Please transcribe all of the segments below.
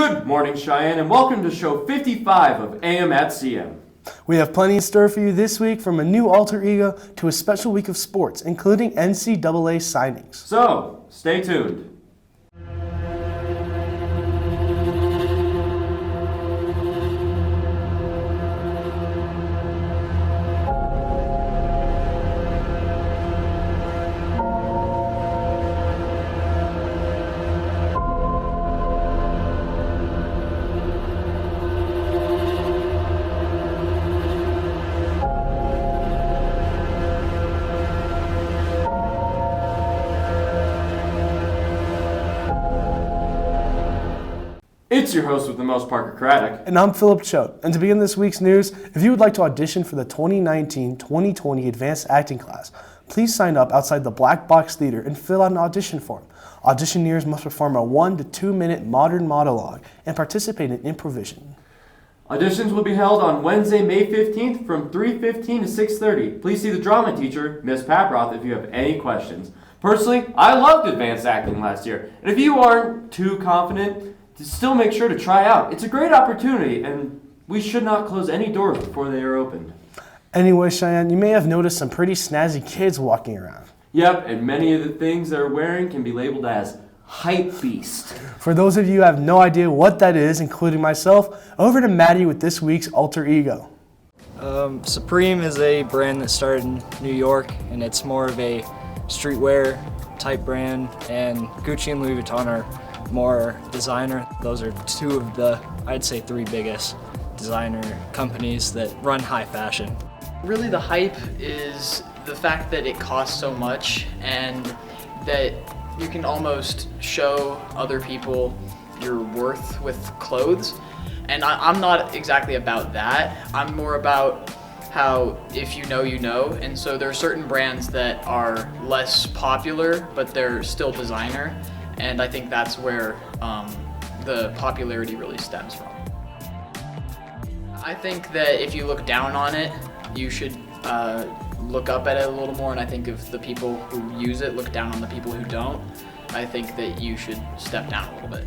Good morning, Cheyenne, and welcome to show 55 of AM at CM. We have plenty in store for you this week, from a new alter ego to a special week of sports, including NCAA signings. So, stay tuned. It's your host with the most, Parker Craddock. And I'm Philip Choate. And to begin this week's news, if you would like to audition for the 2019-2020 Advanced Acting class, please sign up outside the Black Box Theater and fill out an audition form. Auditioneers must perform a 1 to 2 minute modern monologue and participate in improvisation. Auditions will be held on Wednesday, May 15th from 3:15 to 6:30. Please see the drama teacher, Miss Paproth, if you have any questions. Personally, I loved Advanced Acting last year, and if you aren't too confident, still make sure to try out. It's a great opportunity, and we should not close any doors before they are opened. Anyway, Cheyenne, you may have noticed some pretty snazzy kids walking around. Yep, and many of the things they're wearing can be labeled as hype beast. For those of you who have no idea what that is, including myself, over to Maddie with this week's alter ego. Supreme is a brand that started in New York, and it's more of a streetwear type brand, and Gucci and Louis Vuitton are more designer. Those are two of the, I'd say, three biggest designer companies that run high fashion. Really, the hype is the fact that it costs so much and that you can almost show other people your worth with clothes. And I'm not exactly about that. I'm more about how if you know, you know. And so there are certain brands that are less popular, but they're still designer. And I think that's where the popularity really stems from. I think that if you look down on it, you should look up at it a little more. And I think if the people who use it look down on the people who don't, I think that you should step down a little bit.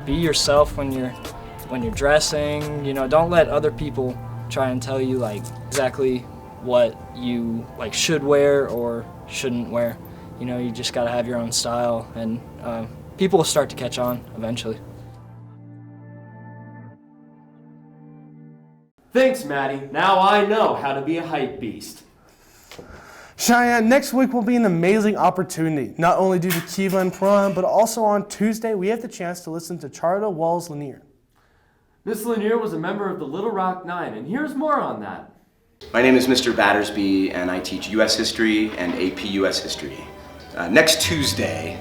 Be yourself when you're dressing. You know, don't let other people try and tell you like exactly what you like should wear or shouldn't wear. You know, you just gotta have your own style, and people will start to catch on eventually. Thanks, Maddie. Now I know how to be a hype beast. Cheyenne, next week will be an amazing opportunity, not only due to Kiva and prom, but also on Tuesday we have the chance to listen to Charlotte Walls Lanier. Miss Lanier was a member of the Little Rock Nine, and here's more on that. My name is Mr. Battersby, and I teach U.S. History and AP U.S. History. Next Tuesday,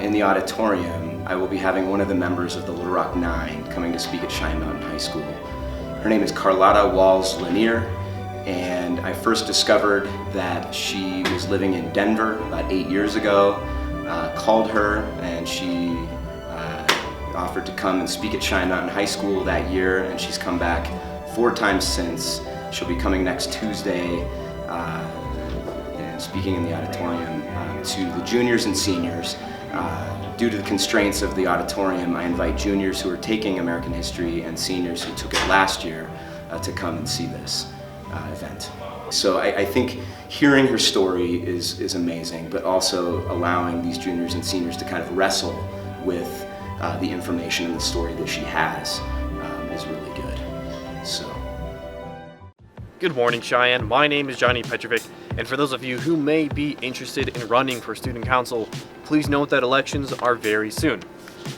in the auditorium, I will be having one of the members of the Little Rock Nine coming to speak at Cheyenne Mountain High School. Her name is Carlotta Walls Lanier, and I first discovered that she was living in Denver about 8 years ago. Called her, and she offered to come and speak at Cheyenne Mountain High School that year, and she's come back 4 times since. She'll be coming next Tuesday and speaking in the auditorium to the juniors and seniors. Due to the constraints of the auditorium, I invite juniors who are taking American history and seniors who took it last year to come and see this event. So I think hearing her story is amazing, but also allowing these juniors and seniors to kind of wrestle with the information and the story that she has is really good. So. Good morning, Cheyenne. My name is Johnny Petrovic, and for those of you who may be interested in running for student council, please note that elections are very soon.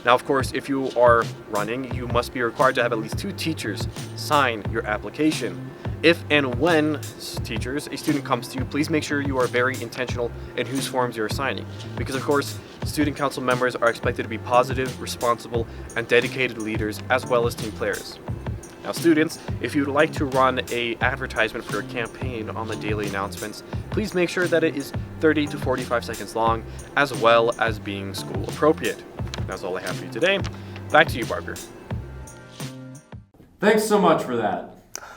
Now, of course, if you are running, you must be required to have at least 2 teachers sign your application. If and when teachers, a student comes to you, please make sure you are very intentional in whose forms you're signing, because of course, student council members are expected to be positive, responsible, and dedicated leaders, as well as team players. Now students, if you'd like to run an advertisement for your campaign on the daily announcements, please make sure that it is 30 to 45 seconds long, as well as being school appropriate. That's all I have for you today. Back to you, Parker. Thanks so much for that.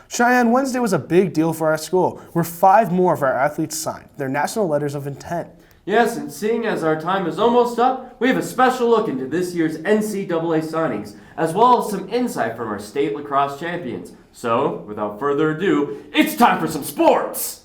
Cheyenne, Wednesday was a big deal for our school, where 5 more of our athletes signed their national letters of intent. Yes, and seeing as our time is almost up, we have a special look into this year's NCAA signings, as well as some insight from our state lacrosse champions. So, without further ado, it's time for some sports!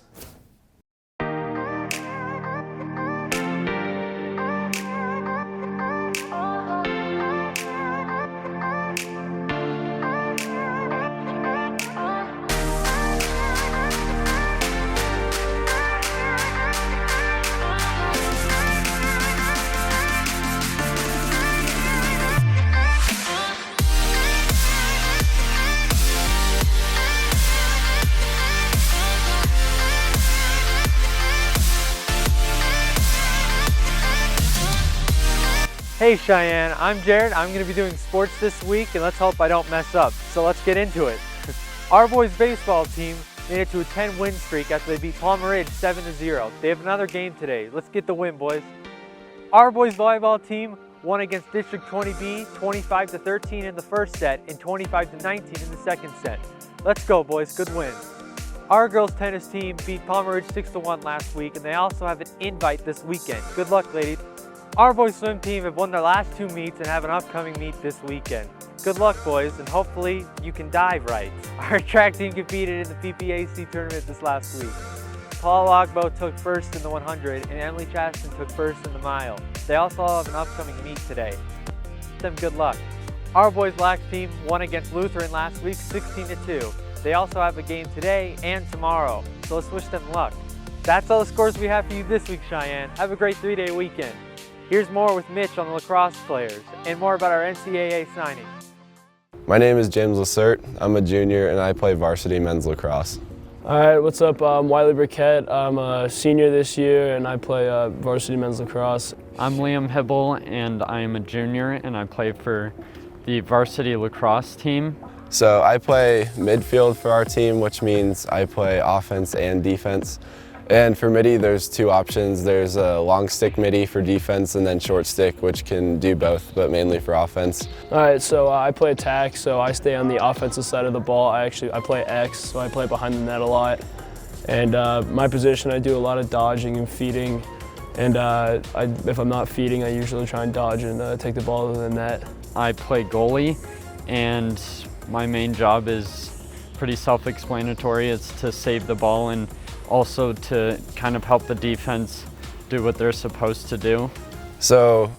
Hey Cheyenne, I'm Jared. I'm going to be doing sports this week, and let's hope I don't mess up. So let's get into it. Our boys baseball team made it to a 10-win streak after they beat Palmer Ridge 7-0. They have another game today. Let's get the win, boys. Our boys volleyball team won against District 20B 25-13 in the first set and 25-19 in the second set. Let's go, boys. Good win. Our girls tennis team beat Palmer Ridge 6-1 last week, and they also have an invite this weekend. Good luck, ladies. Our boys swim team have won their last 2 meets and have an upcoming meet this weekend. Good luck, boys, and hopefully you can dive right. Our track team competed in the PPAC tournament this last week. Paula Ogbo took first in the 100 and Emily Chaston took first in the mile. They also have an upcoming meet today. Wish them good luck. Our boys lax team won against Lutheran last week 16-2. They also have a game today and tomorrow, so let's wish them luck. That's all the scores we have for you this week, Cheyenne. Have a great 3-day weekend. Here's more with Mitch on the lacrosse players and more about our NCAA signing. My name is James Lacerte. I'm a junior and I play varsity men's lacrosse. All right, what's up? I'm Wiley Burkett. I'm a senior this year and I play varsity men's lacrosse. I'm Liam Hibble and I'm a junior and I play for the varsity lacrosse team. So I play midfield for our team, which means I play offense and defense. And for midi, there's 2 options. There's a long stick midi for defense and then short stick, which can do both, but mainly for offense. All right, so I play attack, so I stay on the offensive side of the ball. I play X, so I play behind the net a lot. And my position, I do a lot of dodging and feeding. And if I'm not feeding, I usually try and dodge and take the ball to the net. I play goalie, and my main job is pretty self-explanatory. It's to save the ball and also to kind of help the defense do what they're supposed to do. So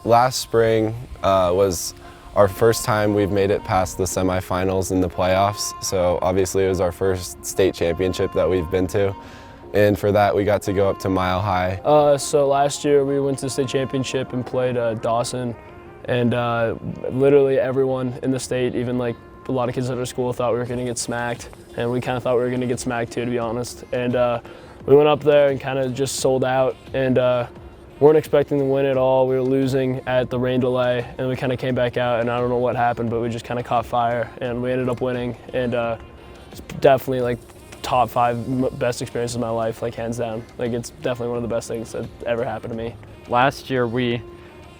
last spring was our first time we've made it past the semifinals in the playoffs. So obviously it was our first state championship that we've been to. And for that we got to go up to Mile High. So last year we went to the state championship and played Dawson. And literally everyone in the state, even like a lot of kids at our school, thought we were going to get smacked. And we kind of thought we were going to get smacked too, to be honest. And we went up there and kind of just sold out and weren't expecting to win at all. We were losing at the rain delay and we kind of came back out and I don't know what happened, but we just kind of caught fire and we ended up winning. And it's definitely like top 5 best experiences of my life, like hands down. Like it's definitely one of the best things that ever happened to me. Last year we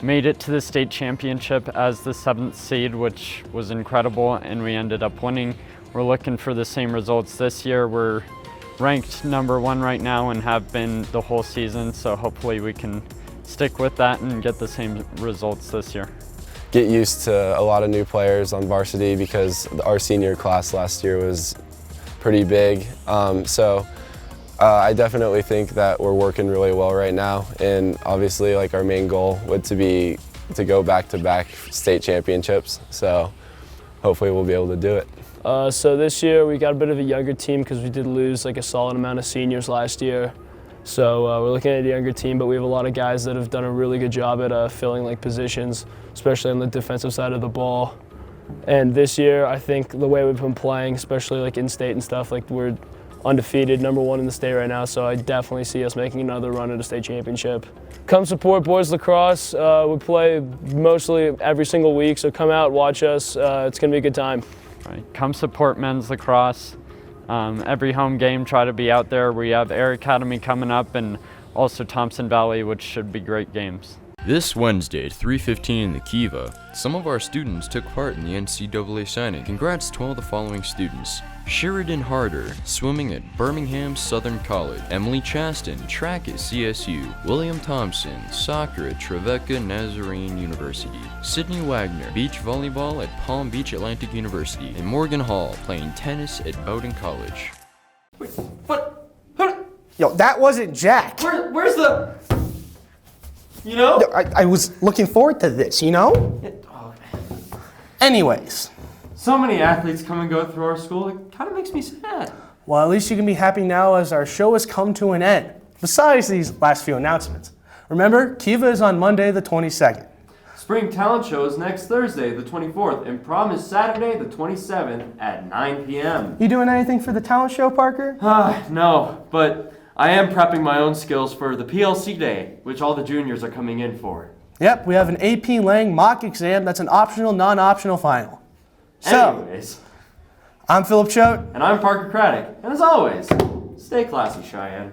made it to the state championship as the 7th seed, which was incredible, and we ended up winning. We're looking for the same results this year. We're ranked #1 right now and have been the whole season, so hopefully we can stick with that and get the same results this year. Get used to a lot of new players on varsity because our senior class last year was pretty big. I definitely think that we're working really well right now, and obviously like our main goal would be to go back-to-back state championships, so hopefully we'll be able to do it. So this year we got a bit of a younger team because we did lose like a solid amount of seniors last year. So we're looking at a younger team, but we have a lot of guys that have done a really good job at filling like positions, especially on the defensive side of the ball. And this year, I think the way we've been playing, especially like in state and stuff, like we're undefeated, #1 in the state right now, so I definitely see us making another run at a state championship. Come support boys lacrosse. We play mostly every single week, so come out, watch us. It's gonna be a good time. Right. Come support men's lacrosse. Every home game, try to be out there. We have Air Academy coming up and also Thompson Valley, which should be great games. This Wednesday at 3:15 in the Kiva, some of our students took part in the NCAA signing. Congrats to all the following students. Sheridan Harder, swimming at Birmingham Southern College. Emily Chaston, track at CSU. William Thompson, soccer at Trevecca Nazarene University. Sydney Wagner, beach volleyball at Palm Beach Atlantic University. And Morgan Hall, playing tennis at Bowdoin College. What? Yo, that wasn't Jack. Where's the... You know? Yo, I was looking forward to this, you know? Anyways. So many athletes come and go through our school, it kind of makes me sad. Well, at least you can be happy now as our show has come to an end. Besides these last few announcements. Remember, Kiva is on Monday the 22nd. Spring Talent Show is next Thursday, the 24th, and prom is Saturday, the 27th at 9 p.m. You doing anything for the talent show, Parker? No, but I am prepping my own skills for the PLC Day, which all the juniors are coming in for. Yep, we have an AP Lang mock exam that's an optional, non-optional final. So, Anyways, I'm Philip Choate. and I'm Parker Craddock, and as always, stay classy, Cheyenne.